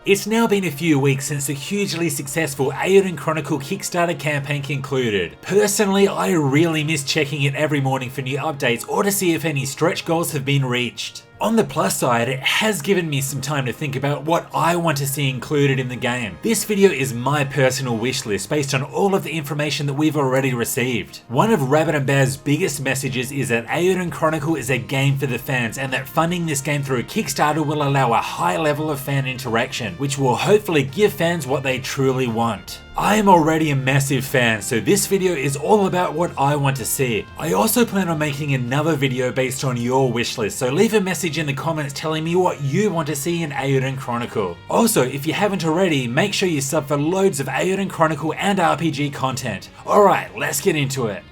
It's now been a few weeks since the hugely successful Eiyuden Chronicle Kickstarter campaign concluded. Personally, I really miss checking it every morning for new updates or to see if any stretch goals have been reached. On the plus side, it has given me some time to think about what I want to see included in the game. This video is my personal wish list based on all of the information that we've already received. One of Rabbit and Bear's biggest messages is that Eiyuden Chronicle is a game for the fans and that funding this game through Kickstarter will allow a high level of fan interaction, which will hopefully give fans what they truly want. I am already a massive fan, so this video is all about what I want to see. I also plan on making another video based on your wishlist, so leave a message in the comments telling me what you want to see in Eiyuden Chronicle. Also, if you haven't already, make sure you sub for loads of Eiyuden Chronicle and RPG content. Alright, let's get into it.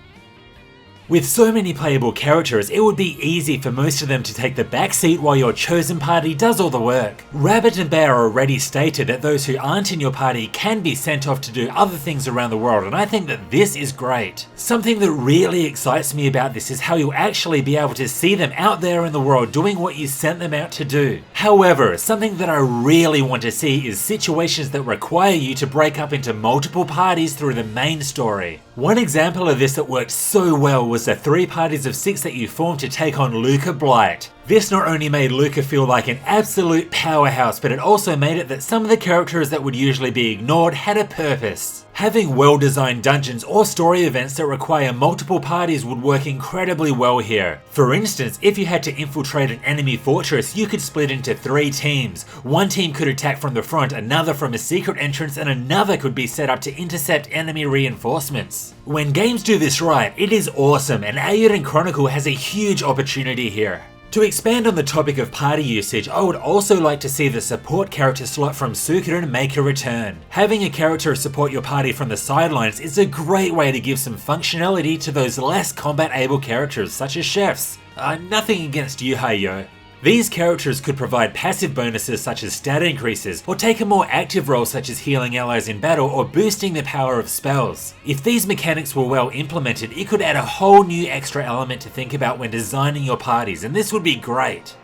With so many playable characters, it would be easy for most of them to take the back seat while your chosen party does all the work. Rabbit and Bear already stated that those who aren't in your party can be sent off to do other things around the world, and I think that this is great. Something that really excites me about this is how you'll actually be able to see them out there in the world doing what you sent them out to do. However, something that I really want to see is situations that require you to break up into multiple parties through the main story. One example of this that worked so well was the 3 parties of 6 that you formed to take on Luca Blight. This not only made Luca feel like an absolute powerhouse, but it also made it that some of the characters that would usually be ignored had a purpose. Having well-designed dungeons or story events that require multiple parties would work incredibly well here. For instance, if you had to infiltrate an enemy fortress, you could split into 3 teams. One team could attack from the front, another from a secret entrance, and another could be set up to intercept enemy reinforcements. When games do this right, it is awesome, and Eiyuden Chronicle has a huge opportunity here. To expand on the topic of party usage, I would also like to see the support character slot from Suikoden make a return. Having a character support your party from the sidelines is a great way to give some functionality to those less combat-able characters such as chefs. Nothing against you, Hayo. These characters could provide passive bonuses such as stat increases, or take a more active role such as healing allies in battle or boosting the power of spells. If these mechanics were well implemented, it could add a whole new extra element to think about when designing your parties, and this would be great.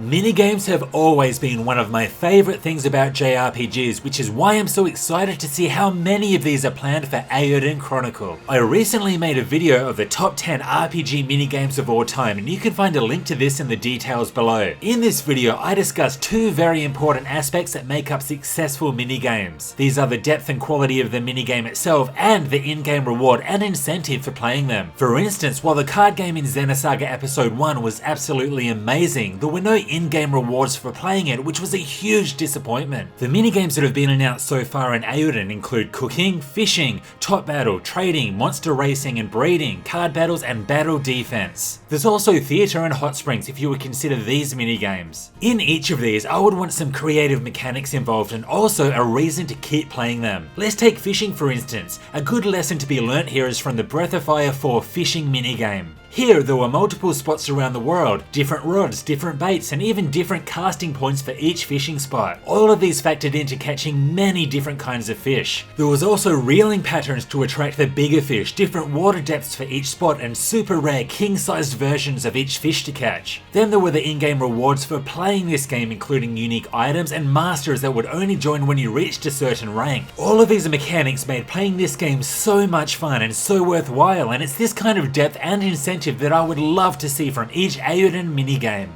Minigames have always been one of my favourite things about JRPGs, which is why I'm so excited to see how many of these are planned for Eiyuden Chronicle. I recently made a video of the top 10 RPG minigames of all time, and you can find a link to this in the details below. In this video, I discussed 2 very important aspects that make up successful minigames. These are the depth and quality of the minigame itself and the in-game reward and incentive for playing them. For instance, while the card game in Xenosaga Episode 1 was absolutely amazing, there were no in-game rewards for playing it, which was a huge disappointment. The minigames that have been announced so far in Eiyuden include cooking, fishing, top battle, trading, monster racing and breeding, card battles and battle defense. There's also theater and hot springs if you would consider these minigames. In each of these, I would want some creative mechanics involved and also a reason to keep playing them. Let's take fishing for instance. A good lesson to be learnt here is from the Breath of Fire 4 fishing minigame. Here, there were multiple spots around the world, different rods, different baits, and even different casting points for each fishing spot. All of these factored into catching many different kinds of fish. There was also reeling patterns to attract the bigger fish, different water depths for each spot, and super rare king-sized versions of each fish to catch. Then there were the in-game rewards for playing this game, including unique items and masters that would only join when you reached a certain rank. All of these mechanics made playing this game so much fun and so worthwhile, and it's this kind of depth and incentive that I would love to see from each Eiyuden minigame.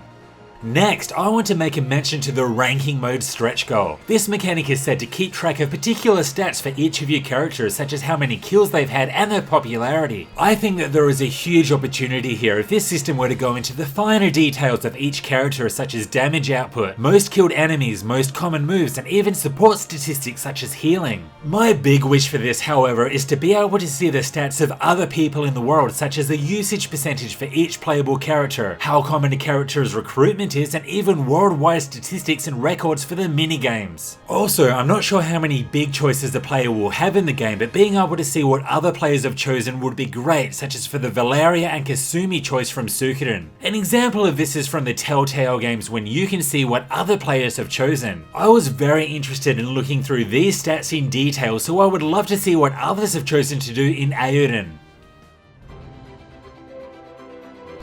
Next, I want to make a mention to the ranking mode stretch goal. This mechanic is said to keep track of particular stats for each of your characters, such as how many kills they've had and their popularity. I think that there is a huge opportunity here if this system were to go into the finer details of each character, such as damage output, most killed enemies, most common moves, and even support statistics such as healing. My big wish for this, however, is to be able to see the stats of other people in the world, such as the usage percentage for each playable character, how common a character's recruitment is, and even worldwide statistics and records for the minigames. Also, I'm not sure how many big choices the player will have in the game, but being able to see what other players have chosen would be great, such as for the Valeria and Kasumi choice from Suikoden. An example of this is from the Telltale games when you can see what other players have chosen. I was very interested in looking through these stats in detail, so I would love to see what others have chosen to do in Eiyuden.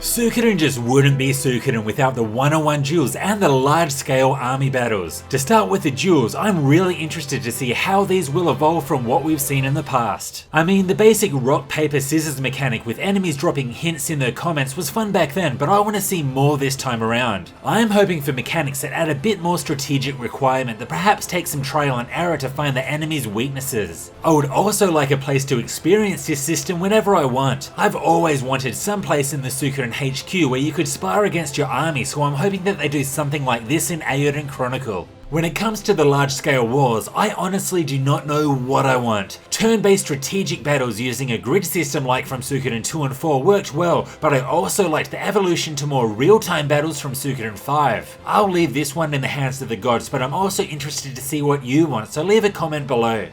Suikoden just wouldn't be Suikoden without the one-on-one duels and the large-scale army battles. To start with the duels, I'm really interested to see how these will evolve from what we've seen in the past. I mean, the basic rock, paper, scissors mechanic with enemies dropping hints in their comments was fun back then, but I want to see more this time around. I'm hoping for mechanics that add a bit more strategic requirement that perhaps take some trial and error to find the enemy's weaknesses. I would also like a place to experience this system whenever I want. I've always wanted some place in the Suikoden HQ where you could spar against your army, so I'm hoping that they do something like this in Eiyuden Chronicle. When it comes to the large-scale wars, I honestly do not know what I want. Turn-based strategic battles using a grid system like from Suikoden 2 and 4 worked well, but I also liked the evolution to more real-time battles from Suikoden 5. I'll leave this one in the hands of the gods, but I'm also interested to see what you want, so leave a comment below.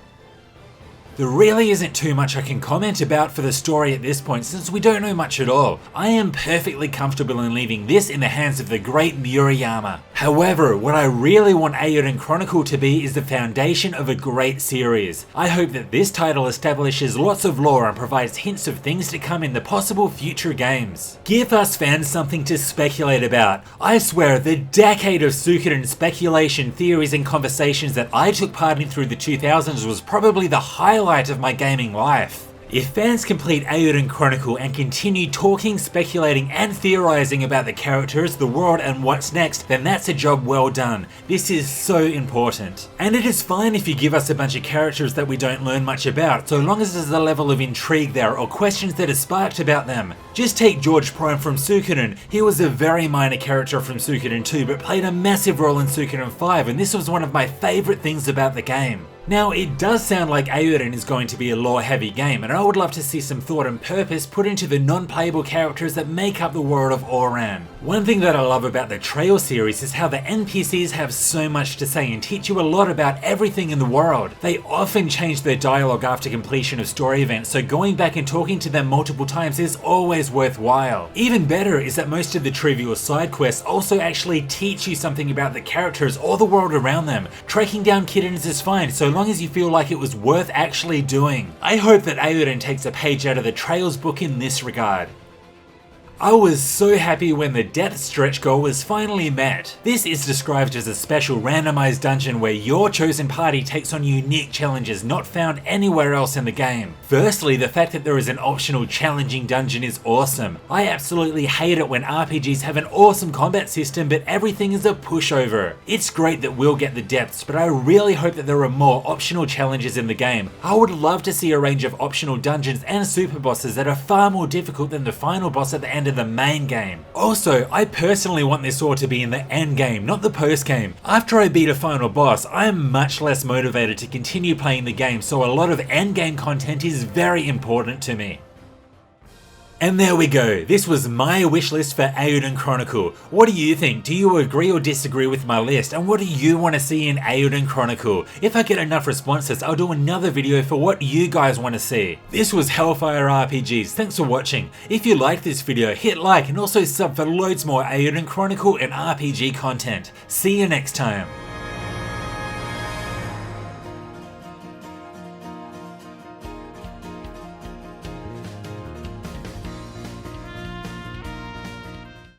There really isn't too much I can comment about for the story at this point since we don't know much at all. I am perfectly comfortable in leaving this in the hands of the great Murayama. However, what I really want Eiyuden Chronicle to be is the foundation of a great series. I hope that this title establishes lots of lore and provides hints of things to come in the possible future games. Give us fans something to speculate about. I swear, the decade of Suikoden speculation, theories and conversations that I took part in through the 2000s was probably the highlight of my gaming life. If fans complete Eiyuden Chronicle and continue talking, speculating and theorizing about the characters, the world and what's next, then that's a job well done. This is so important. And it is fine if you give us a bunch of characters that we don't learn much about, so long as there's a level of intrigue there or questions that are sparked about them. Just take George Prime from Suikoden. He was a very minor character from Suikoden 2 but played a massive role in Suikoden 5, and this was one of my favourite things about the game. Now, it does sound like Eiyuden is going to be a lore-heavy game, and I would love to see some thought and purpose put into the non-playable characters that make up the world of Oran. One thing that I love about the Trail series is how the NPCs have so much to say and teach you a lot about everything in the world. They often change their dialogue after completion of story events, so going back and talking to them multiple times is always worthwhile. Even better is that most of the trivial side quests also actually teach you something about the characters or the world around them. Tracking down kittens is fine, so long as you feel like it was worth actually doing. I hope that Eiyuden takes a page out of the Trails book in this regard. I was so happy when the depth stretch goal was finally met. This is described as a special randomized dungeon where your chosen party takes on unique challenges not found anywhere else in the game. Firstly, the fact that there is an optional challenging dungeon is awesome. I absolutely hate it when RPGs have an awesome combat system but everything is a pushover. It's great that we'll get the depths, but I really hope that there are more optional challenges in the game. I would love to see a range of optional dungeons and super bosses that are far more difficult than the final boss at the end of the main game. Also, I personally want this all to be in the end game, not the post game. After I beat a final boss, I am much less motivated to continue playing the game, so a lot of end game content is very important to me. And there we go, this was my wish list for Eiyuden Chronicle. What do you think? Do you agree or disagree with my list? And what do you want to see in Eiyuden Chronicle? If I get enough responses, I'll do another video for what you guys want to see. This was Hellfire RPGs, thanks for watching. If you liked this video, hit like and also sub for loads more Eiyuden Chronicle and RPG content. See you next time.